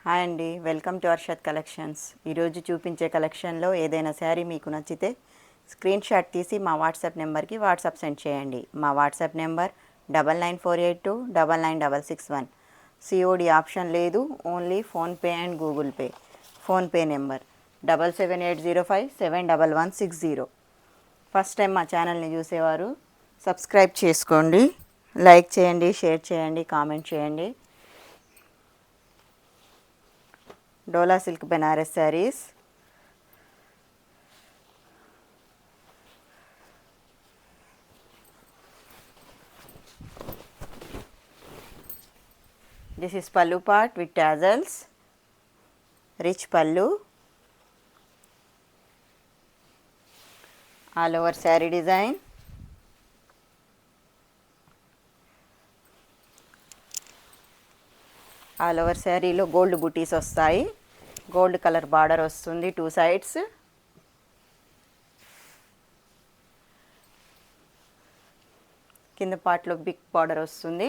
Hi అండి, welcome to Arshad collections. ఈరోజు చూపించే కలెక్షన్లో ఏదైనా శారీ మీకు నచ్చితే స్క్రీన్ షాట్ తీసి మా వాట్సాప్ నెంబర్కి వాట్సాప్ సెండ్ చేయండి. మా వాట్సాప్ నెంబర్ 9948299661. సిఓడి ఆప్షన్ లేదు, only PhonePe and Google pay. PhonePe number 7780571160. First time మా ఛానల్ని చూసేవారు సబ్స్క్రైబ్ చేసుకోండి, లైక్ చేయండి, షేర్ చేయండి, కామెంట్ చేయండి. Dola silk Banaras sarees, this is pallu part with tassels, rich pallu, all over saree design, all over శారీలో gold బుటీస్ వస్తాయి. గోల్డ్ కలర్ బార్డర్ వస్తుంది టూ సైడ్స్. కింద పార్ట్లో బిగ్ బార్డర్ వస్తుంది.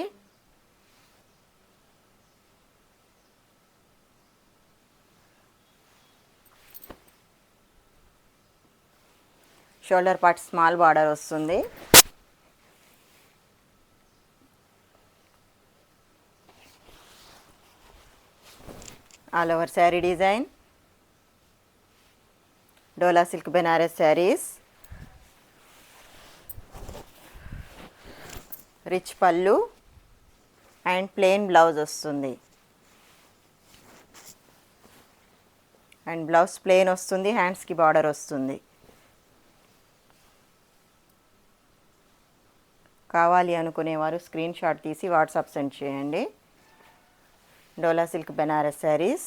షోల్డర్ పార్ట్ స్మాల్ బార్డర్ వస్తుంది. All over saree design, Dola silk Banaras sarees, rich pallu and plain blouse వస్తుంది. And blouse plain వస్తుంది, హ్యాండ్స్కి బార్డర్ వస్తుంది. కావాలి అనుకునేవారు స్క్రీన్ షాట్ తీసి వాట్సాప్ సెండ్ చేయండి. Dola silk Banaras sarees,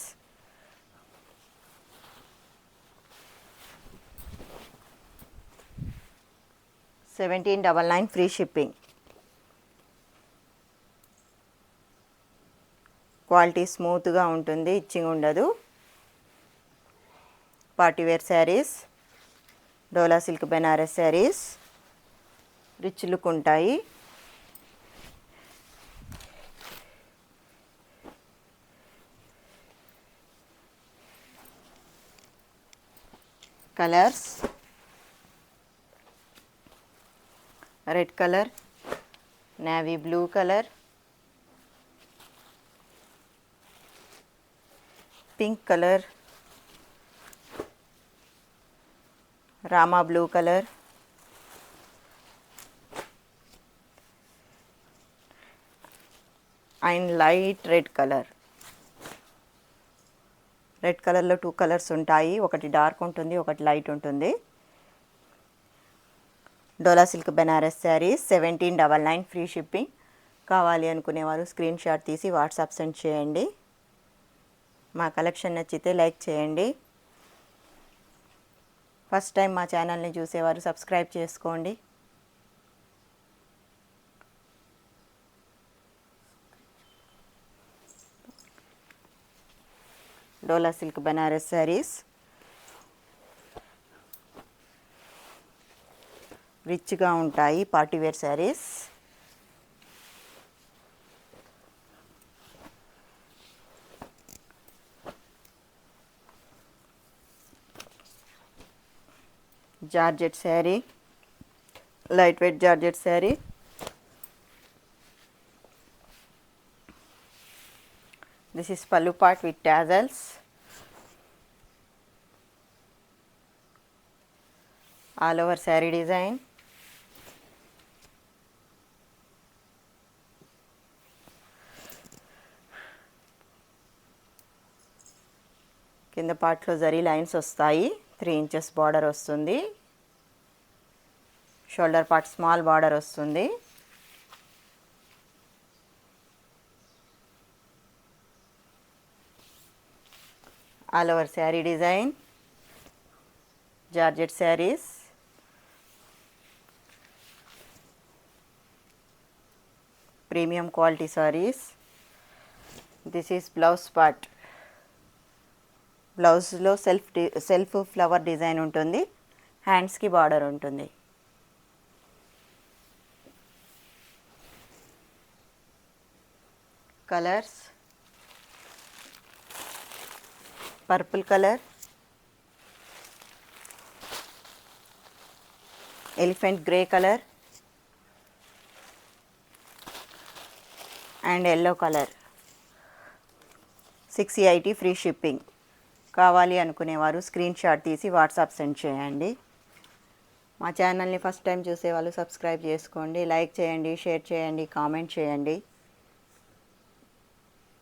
$1799 free shipping. Quality స్మూత్గా ఉంటుంది, ఇచ్చింగ్ ఉండదు. పార్టీవేర్ శారీస్, డోలా silk Banaras sarees rich look ఉంటాయి. Colours, red colour, navy blue colour, pink colour, Rama blue colour, and light red colour. Red కలర్లో two colours ఉంటాయి, ఒకటి dark ఉంటుంది, ఒకటి లైట్ ఉంటుంది. Dola silk Banaras sarees, $1799 free shipping. కావాలి అనుకునేవారు స్క్రీన్ షాట్ తీసి వాట్సాప్ సెండ్ చేయండి. మా కలెక్షన్ నచ్చితే లైక్ చేయండి. ఫస్ట్ టైం మా ఛానల్ని చూసేవారు సబ్స్క్రైబ్ చేసుకోండి. డోలా సిల్క్ బెనారస్ శారీస్, రిచ్గా ఉంటాయి, partywear saris. Georgette sari, light weight georgette sari. This is pallu part with tassels. All over saree design. కింద పార్ట్లో జరీ లైన్స్ వస్తాయి, 3 ఇంచెస్ బార్డర్ వస్తుంది. షోల్డర్ పార్ట్ స్మాల్ బార్డర్ వస్తుంది. All over saree design, georgette saris, premium quality saris. This is blouse part. బ్లౌజ్లో self flower design ఉంటుంది, హ్యాండ్స్కి border ఉంటుంది. Colours, purple colour, elephant grey colour and yellow colour. 680 free shipping. కావాలి అనుకునేవారు screenshot తీసి WhatsApp send చేయండి. మా ఛానల్ని ఫస్ట్ టైం చూసేవాళ్ళు సబ్స్క్రైబ్ చేసుకోండి, లైక్ చేయండి, షేర్ చేయండి, కామెంట్ చేయండి.